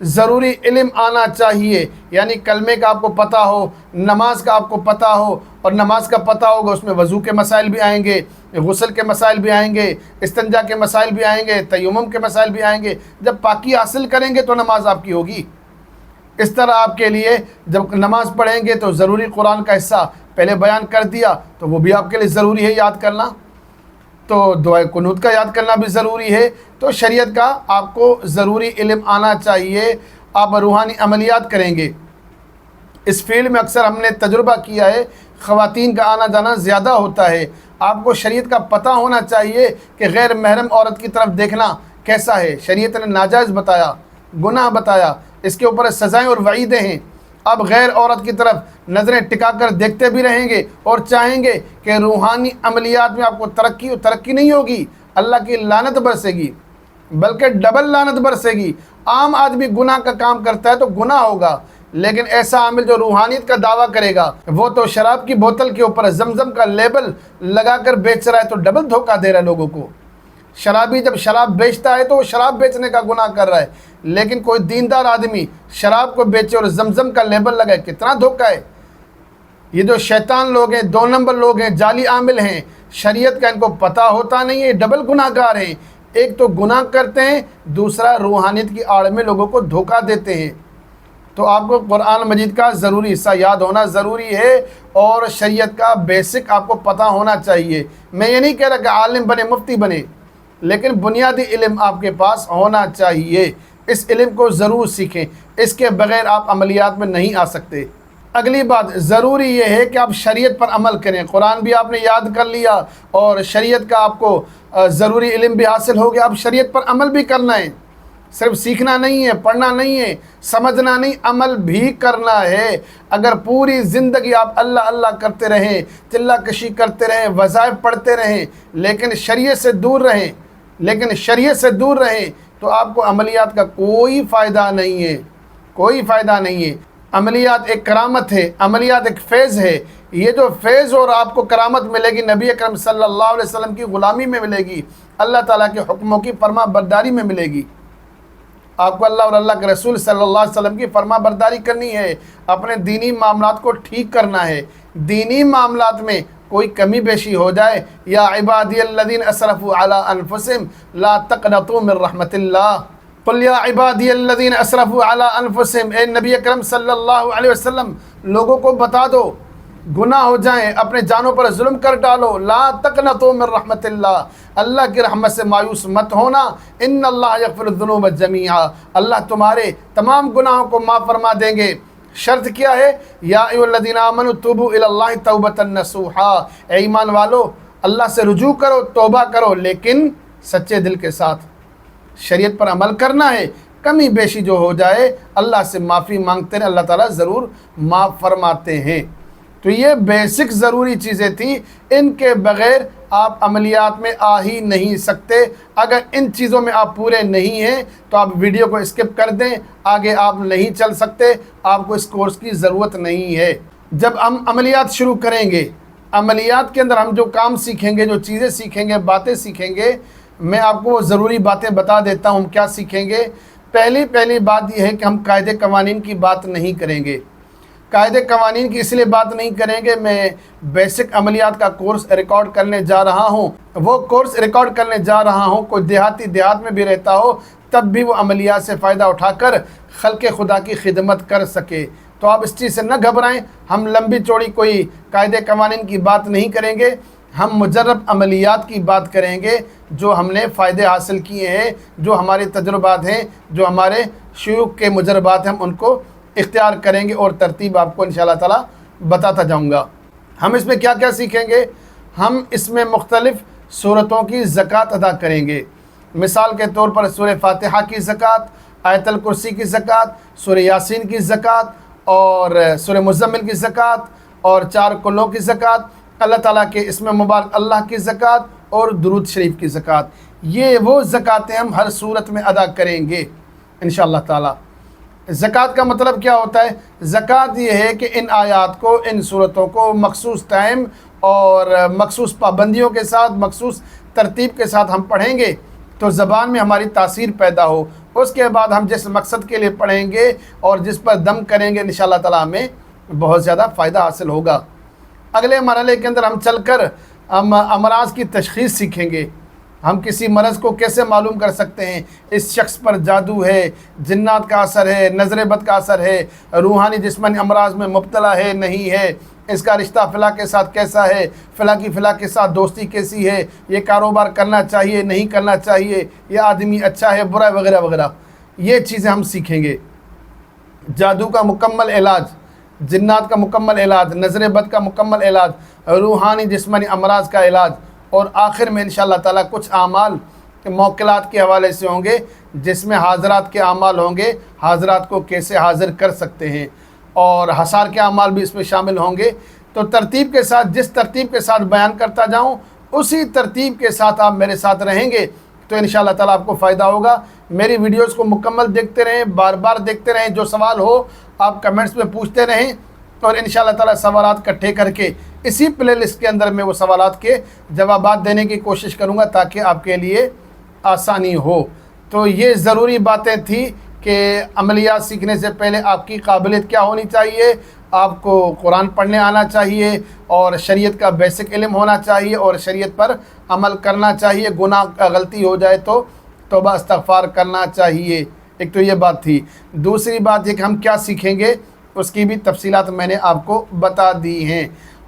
ضروری علم آنا چاہیے، یعنی کلمے کا آپ کو پتہ ہو، نماز کا آپ کو پتہ ہو، اور نماز کا پتہ ہوگا اس میں وضو کے مسائل بھی آئیں گے، غسل کے مسائل بھی آئیں گے، استنجا کے مسائل بھی آئیں گے، تیمم کے مسائل بھی آئیں گے۔ جب پاکی حاصل کریں گے تو نماز آپ کی ہوگی۔ اس طرح آپ کے لیے جب نماز پڑھیں گے تو ضروری قرآن کا حصہ پہلے بیان کر دیا، تو وہ بھی آپ کے لیے ضروری ہے یاد کرنا، تو دعائے قنوت کا یاد کرنا بھی ضروری ہے۔ تو شریعت کا آپ کو ضروری علم آنا چاہیے۔ آپ روحانی عملیات کریں گے، اس فیلڈ میں اکثر ہم نے تجربہ کیا ہے، خواتین کا آنا جانا زیادہ ہوتا ہے۔ آپ کو شریعت کا پتہ ہونا چاہیے کہ غیر محرم عورت کی طرف دیکھنا کیسا ہے۔ شریعت نے ناجائز بتایا، گناہ بتایا، اس کے اوپر سزائیں اور وعیدیں ہیں۔ اب غیر عورت کی طرف نظریں ٹکا کر دیکھتے بھی رہیں گے اور چاہیں گے کہ روحانی عملیات میں آپ کو ترقی نہیں ہوگی، اللہ کی لعنت برسے گی، بلکہ ڈبل لعنت برسے گی۔ عام آدمی گناہ کا کام کرتا ہے تو گناہ ہوگا، لیکن ایسا عامل جو روحانیت کا دعویٰ کرے گا وہ تو شراب کی بوتل کے اوپر زمزم کا لیبل لگا کر بیچ رہا ہے، تو ڈبل دھوکہ دے رہا ہے لوگوں کو۔ شرابی جب شراب بیچتا ہے تو وہ شراب بیچنے کا گناہ کر رہا ہے، لیکن کوئی دیندار آدمی شراب کو بیچے اور زمزم کا لیبل لگائے، کتنا دھوکہ ہے۔ یہ جو شیطان لوگ ہیں، 2 نمبر لوگ ہیں، جعلی عامل ہیں، شریعت کا ان کو پتہ ہوتا نہیں ہے، ڈبل گناہ گار ہیں۔ ایک تو گناہ کرتے ہیں، دوسرا روحانیت کی آڑ میں لوگوں کو دھوکہ دیتے ہیں۔ تو آپ کو قرآن مجید کا ضروری حصہ یاد ہونا ضروری ہے، اور شریعت کا بیسک آپ کو پتہ ہونا چاہیے۔ میں یہ نہیں کہہ رہا کہ عالم بنے، مفتی بنے، لیکن بنیادی علم آپ کے پاس ہونا چاہیے۔ اس علم کو ضرور سیکھیں، اس کے بغیر آپ عملیات میں نہیں آ سکتے۔ اگلی بات ضروری یہ ہے کہ آپ شریعت پر عمل کریں۔ قرآن بھی آپ نے یاد کر لیا اور شریعت کا آپ کو ضروری علم بھی حاصل ہو گیا، اب شریعت پر عمل بھی کرنا ہے۔ صرف سیکھنا نہیں ہے، پڑھنا نہیں ہے، سمجھنا نہیں، عمل بھی کرنا ہے۔ اگر پوری زندگی آپ اللہ اللہ کرتے رہیں، چلہ کشی کرتے رہیں، وظائف پڑھتے رہیں، لیکن شریعت سے دور رہیں تو آپ کو عملیات کا کوئی فائدہ نہیں ہے، کوئی فائدہ نہیں ہے۔ عملیات ایک کرامت ہے، عملیات ایک فیض ہے۔ یہ جو فیض اور آپ کو کرامت ملے گی نبی اکرم صلی اللہ علیہ وسلم کی غلامی میں ملے گی، اللہ تعالیٰ کے حکموں کی فرما برداری میں ملے گی۔ آپ کو اللہ اور اللہ کے رسول صلی اللہ علیہ وسلم کی فرما برداری کرنی ہے، اپنے دینی معاملات کو ٹھیک کرنا ہے۔ دینی معاملات میں کوئی کمی بیشی ہو جائے، یا عبادی الذین اسرفوا علی انفسہم لا تقنطوا من رحمت اللہ، قل یا عبادی الذین اسرفوا علی انفسہم، اے نبی اکرم صلی اللہ علیہ وسلم لوگوں کو بتا دو، گناہ ہو جائیں، اپنے جانوں پر ظلم کر ڈالو، لا تقنطوا من رحمت اللہ، اللہ کی رحمت سے مایوس مت ہونا، ان اللہ یغفر الذنوب جمیعا، اللہ تمہارے تمام گناہوں کو معاف فرما دیں گے۔ شرط کیا ہے؟ یا ایھا الذین آمنوا توبوا الی اللہ توبۃ نصوحا، اے ایمان والو اللہ سے رجوع کرو، توبہ کرو، لیکن سچے دل کے ساتھ۔ شریعت پر عمل کرنا ہے، کمی بیشی جو ہو جائے اللہ سے معافی مانگتے ہیں، اللہ تعالیٰ ضرور معاف فرماتے ہیں۔ تو یہ بیسک ضروری چیزیں تھیں، ان کے بغیر آپ عملیات میں آ ہی نہیں سکتے۔ اگر ان چیزوں میں آپ پورے نہیں ہیں تو آپ ویڈیو کو اسکپ کر دیں، آگے آپ نہیں چل سکتے، آپ کو اس کورس کی ضرورت نہیں ہے۔ جب ہم عملیات شروع کریں گے، عملیات کے اندر ہم جو کام سیکھیں گے، جو چیزیں سیکھیں گے، باتیں سیکھیں گے، میں آپ کو وہ ضروری باتیں بتا دیتا ہوں ہم کیا سیکھیں گے۔ پہلی بات یہ ہے کہ ہم قاعدے قوانین کی بات نہیں کریں گے۔ قاعدے قوانین کی اس لیے بات نہیں کریں گے، میں بیسک عملیات کا کورس ریکارڈ کرنے جا رہا ہوں، وہ کورس ریکارڈ کرنے جا رہا ہوں، کوئی دیہات میں بھی رہتا ہو تب بھی وہ عملیات سے فائدہ اٹھا کر خلق خدا کی خدمت کر سکے۔ تو آپ اس چیز سے نہ گھبرائیں، ہم لمبی چوڑی کوئی قاعدے قوانین کی بات نہیں کریں گے، ہم مجرب عملیات کی بات کریں گے، جو ہم نے فائدے حاصل کیے ہیں، جو ہمارے تجربات ہیں، جو ہمارے شیوخ کے مجربات ہیں، ہم ان کو اختیار کریں گے، اور ترتیب آپ کو انشاءاللہ تعالیٰ بتاتا جاؤں گا۔ ہم اس میں کیا کیا سیکھیں گے؟ ہم اس میں مختلف صورتوں کی زکوٰۃ ادا کریں گے۔ مثال کے طور پر سورہ فاتحہ کی زکوٰۃ، آیت الکرسی کی زکوٰۃ، سورہ یاسین کی زکوٰۃ، اور سورہ مزمل کی زکوٰۃ، اور 4 کلوں کی زکوٰۃ، اللہ تعالیٰ کے اسم مبارک اللہ کی زکوٰۃ، اور درود شریف کی زکوٰۃ۔ یہ وہ زکوٰۃیں ہم ہر صورت میں ادا کریں گے انشاءاللہ تعالیٰ۔ زکوٰۃ کا مطلب کیا ہوتا ہے؟ زکوٰۃ یہ ہے کہ ان آیات کو، ان صورتوں کو مخصوص ٹائم اور مخصوص پابندیوں کے ساتھ، مخصوص ترتیب کے ساتھ ہم پڑھیں گے تو زبان میں ہماری تاثیر پیدا ہو، اس کے بعد ہم جس مقصد کے لیے پڑھیں گے اور جس پر دم کریں گے انشاءاللہ تعالیٰ ہمیں بہت زیادہ فائدہ حاصل ہوگا۔ اگلے مرحلے کے اندر ہم چل کر ہم امراض کی تشخیص سیکھیں گے۔ ہم کسی مرض کو کیسے معلوم کر سکتے ہیں، اس شخص پر جادو ہے، جنات کا اثر ہے، نظر بد کا اثر ہے، روحانی جسمانی امراض میں مبتلا ہے نہیں ہے، اس کا رشتہ فلاں کے ساتھ کیسا ہے، فلاں کی فلاں کے ساتھ دوستی کیسی ہے، یہ کاروبار کرنا چاہیے نہیں کرنا چاہیے، یہ آدمی اچھا ہے برا ہے وغیرہ وغیرہ، یہ چیزیں ہم سیکھیں گے۔ جادو کا مکمل علاج، جنات کا مکمل علاج، نظر بد کا مکمل علاج، روحانی جسمانی امراض کا علاج، اور آخر میں انشاءاللہ تعالیٰ کچھ اعمال موکلات کے حوالے سے ہوں گے جس میں حاضرات کے اعمال ہوں گے، حاضرات کو کیسے حاضر کر سکتے ہیں، اور حصار کے اعمال بھی اس میں شامل ہوں گے۔ تو ترتیب کے ساتھ، جس ترتیب کے ساتھ بیان کرتا جاؤں اسی ترتیب کے ساتھ آپ میرے ساتھ رہیں گے تو انشاءاللہ تعالیٰ آپ کو فائدہ ہوگا۔ میری ویڈیوز کو مکمل دیکھتے رہیں، بار بار دیکھتے رہیں، جو سوال ہو آپ کمنٹس میں پوچھتے رہیں، اور انشاءاللہ تعالیٰ سوالات اکٹھے کر کے اسی پلے لسٹ کے اندر میں وہ سوالات کے جوابات دینے کی کوشش کروں گا تاکہ آپ کے لیے آسانی ہو۔ تو یہ ضروری باتیں تھیں کہ عملیات سیکھنے سے پہلے آپ کی قابلیت کیا ہونی چاہیے، آپ کو قرآن پڑھنے آنا چاہیے، اور شریعت کا بیسک علم ہونا چاہیے، اور شریعت پر عمل کرنا چاہیے، گناہ غلطی ہو جائے تو توبہ استغفار کرنا چاہیے۔ ایک تو یہ بات تھی۔ دوسری بات یہ کہ ہم کیا سیکھیں گے اس کی بھی تفصیلات میں نے آپ کو بتا دی ہیں،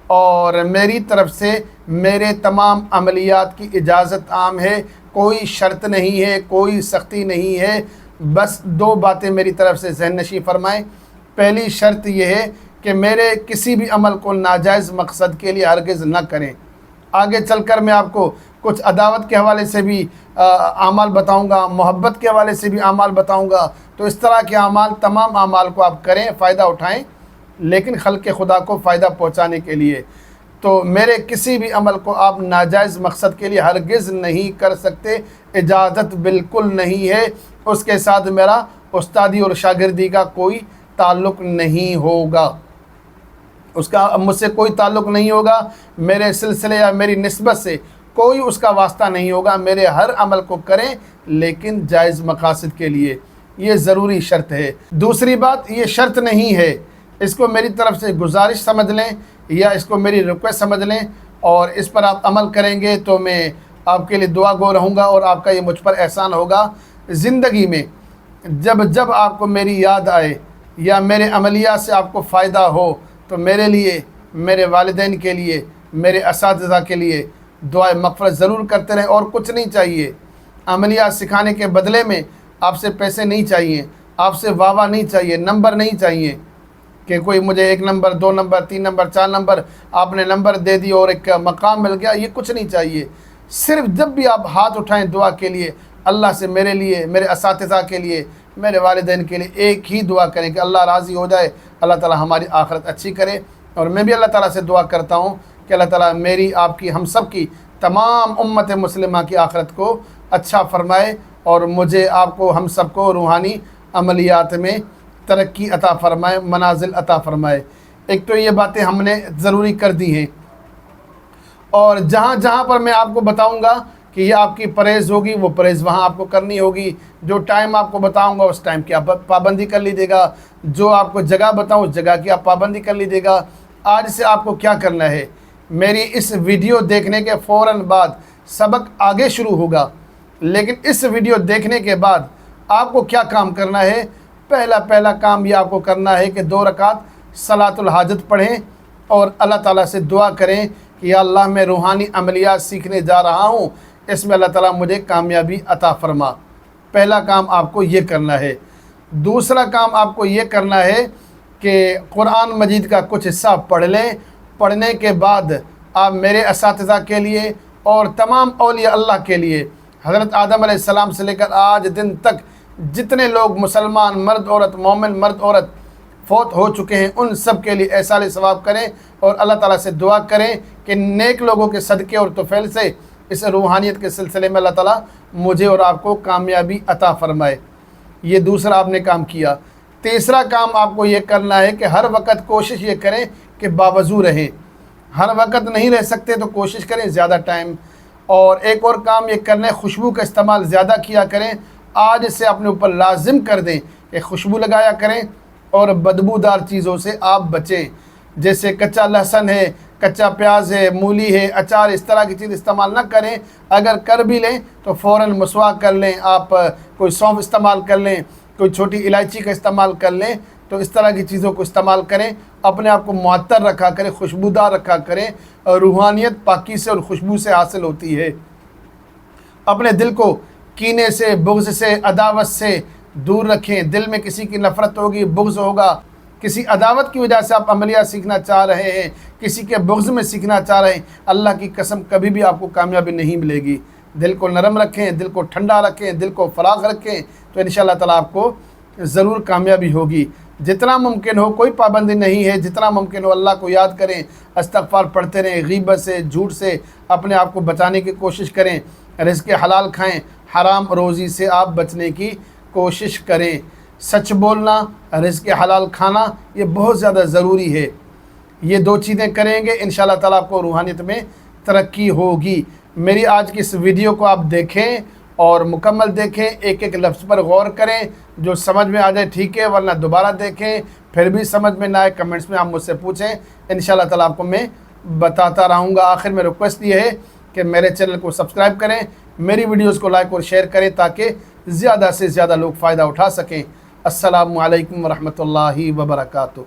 اور میری طرف سے میرے تمام عملیات کی اجازت عام ہے، کوئی شرط نہیں ہے، کوئی سختی نہیں ہے۔ بس دو باتیں میری طرف سے ذہن نشین فرمائیں۔ پہلی شرط یہ ہے کہ میرے کسی بھی عمل کو ناجائز مقصد کے لیے ہرگز نہ کریں۔ آگے چل کر میں آپ کو کچھ عداوت کے حوالے سے بھی اعمال بتاؤں گا، محبت کے حوالے سے بھی اعمال بتاؤں گا۔ تو اس طرح کے اعمال، تمام اعمال کو آپ کریں، فائدہ اٹھائیں، لیکن خلق خدا کو فائدہ پہنچانے کے لیے۔ تو میرے کسی بھی عمل کو آپ ناجائز مقصد کے لیے ہرگز نہیں کر سکتے، اجازت بالکل نہیں ہے۔ اس کے ساتھ میرا استادی اور شاگردی کا کوئی تعلق نہیں ہوگا، اس کا مجھ سے کوئی تعلق نہیں ہوگا، میرے سلسلے یا میری نسبت سے کوئی اس کا واسطہ نہیں ہوگا۔ میرے ہر عمل کو کریں لیکن جائز مقاصد کے لیے، یہ ضروری شرط ہے۔ دوسری بات، یہ شرط نہیں ہے، اس کو میری طرف سے گزارش سمجھ لیں یا اس کو میری ریکویسٹ سمجھ لیں، اور اس پر آپ عمل کریں گے تو میں آپ کے لیے دعا گو رہوں گا، اور آپ کا یہ مجھ پر احسان ہوگا۔ زندگی میں جب آپ کو میری یاد آئے یا میرے عملیات سے آپ کو فائدہ ہو تو میرے لیے، میرے والدین کے لیے، میرے اساتذہ کے لیے دعائے مغفرت ضرور کرتے رہیں، اور کچھ نہیں چاہیے۔ عملیات سکھانے کے بدلے میں آپ سے پیسے نہیں چاہیے، آپ سے واہ نہیں چاہیے، نمبر نہیں چاہیے کہ کوئی مجھے 1 نمبر 2 نمبر 3 نمبر 4 نمبر آپ نے نمبر دے دی اور ایک مقام مل گیا، یہ کچھ نہیں چاہیے۔ صرف جب بھی آپ ہاتھ اٹھائیں دعا کے لیے، اللہ سے میرے لیے، میرے اساتذہ کے لیے، میرے والدین کے لیے ایک ہی دعا کریں کہ اللہ راضی ہو جائے، اللہ تعالی ہماری آخرت اچھی کرے۔ اور میں بھی اللہ تعالیٰ سے دعا کرتا ہوں کہ اللہ تعالیٰ میری، آپ کی، ہم سب کی، تمام امت مسلمہ کی آخرت کو اچھا فرمائے، اور مجھے، آپ کو، ہم سب کو روحانی عملیات میں ترقی عطا فرمائے، منازل عطا فرمائے۔ ایک تو یہ باتیں ہم نے ضروری کر دی ہیں، اور جہاں جہاں پر میں آپ کو بتاؤں گا کہ یہ آپ کی پرہیز ہوگی، وہ پرہیز وہاں آپ کو کرنی ہوگی۔ جو ٹائم آپ کو بتاؤں گا اس ٹائم کی آپ پابندی کر لیجیے گا، جو آپ کو جگہ بتاؤں اس جگہ کی آپ پابندی کر لیجیے گا۔ آج سے آپ کو کیا کرنا ہے، میری اس ویڈیو دیکھنے کے فوراً بعد سبق آگے شروع ہوگا، لیکن اس ویڈیو دیکھنے کے بعد آپ کو کیا کام کرنا ہے؟ پہلا کام یہ آپ کو کرنا ہے کہ 2 رکعت صلاۃ الحاجت پڑھیں اور اللہ تعالیٰ سے دعا کریں کہ یا اللہ میں روحانی عملیات سیکھنے جا رہا ہوں، اس میں اللہ تعالیٰ مجھے کامیابی عطا فرما۔ پہلا کام آپ کو یہ کرنا ہے۔ دوسرا کام آپ کو یہ کرنا ہے کہ قرآن مجید کا کچھ حصہ پڑھ لیں۔ پڑھنے کے بعد آپ میرے اساتذہ کے لیے اور تمام اولیاء اللہ کے لیے، حضرت آدم علیہ السلام سے لے کر آج دن تک جتنے لوگ مسلمان مرد عورت، مومن مرد عورت فوت ہو چکے ہیں، ان سب کے لیے ایصال ثواب کریں، اور اللہ تعالیٰ سے دعا کریں کہ نیک لوگوں کے صدقے اور طفیل سے اس روحانیت کے سلسلے میں اللہ تعالیٰ مجھے اور آپ کو کامیابی عطا فرمائے۔ یہ دوسرا آپ نے کام کیا۔ تیسرا کام آپ کو یہ کرنا ہے کہ ہر وقت کوشش یہ کریں کہ باوضو رہیں۔ ہر وقت نہیں رہ سکتے تو کوشش کریں زیادہ ٹائم۔ اور ایک اور کام یہ کرنا ہے، خوشبو کا استعمال زیادہ کیا کریں، آج سے اپنے اوپر لازم کر دیں کہ خوشبو لگایا کریں اور بدبودار چیزوں سے آپ بچیں، جیسے کچا لہسن ہے، کچا پیاز ہے، مولی ہے، اچار، اس طرح کی چیز استعمال نہ کریں۔ اگر کر بھی لیں تو فوراً مسواک کر لیں، آپ کوئی سونف استعمال کر لیں، کوئی چھوٹی الائچی کا استعمال کر لیں، تو اس طرح کی چیزوں کو استعمال کریں، اپنے آپ کو معطر رکھا کریں، خوشبودار رکھا کریں، اور روحانیت پاکی سے اور خوشبو سے حاصل ہوتی ہے۔ اپنے دل کو کینے سے، بغض سے، عداوت سے دور رکھیں۔ دل میں کسی کی نفرت ہوگی، بغض ہوگا، کسی عداوت کی وجہ سے آپ عملیات سیکھنا چاہ رہے ہیں، کسی کے بغض میں سیکھنا چاہ رہے ہیں، اللہ کی قسم کبھی بھی آپ کو کامیابی نہیں ملے گی۔ دل کو نرم رکھیں، دل کو ٹھنڈا رکھیں، دل کو فراغ رکھیں، تو انشاءاللہ تعالیٰ آپ کو ضرور کامیابی ہوگی۔ جتنا ممکن ہو، کوئی پابندی نہیں ہے، جتنا ممکن ہو اللہ کو یاد کریں، استغفار پڑھتے رہیں، غیبت سے، جھوٹ سے اپنے آپ کو بچانے کی کوشش کریں، رزق حلال کھائیں، حرام روزی سے آپ بچنے کی کوشش کریں۔ سچ بولنا، رزق حلال کھانا، یہ بہت زیادہ ضروری ہے۔ یہ دو چیزیں کریں گے انشاءاللہ تعالیٰ آپ کو روحانیت میں ترقی ہوگی۔ میری آج کی اس ویڈیو کو آپ دیکھیں اور مکمل دیکھیں، ایک ایک لفظ پر غور کریں، جو سمجھ میں آ جائے ٹھیک ہے، ورنہ دوبارہ دیکھیں، پھر بھی سمجھ میں نہ آئے کمنٹس میں آپ مجھ سے پوچھیں، انشاءاللہ تعالیٰ آپ کو میں بتاتا رہوں گا۔ آخر میں ریکویسٹ یہ ہے کہ میرے چینل کو سبسکرائب کریں، میری ویڈیوز کو لائک اور شیئر کریں تاکہ زیادہ سے زیادہ لوگ فائدہ اٹھا سکیں۔ السلام علیکم ورحمۃ اللہ وبرکاتہ۔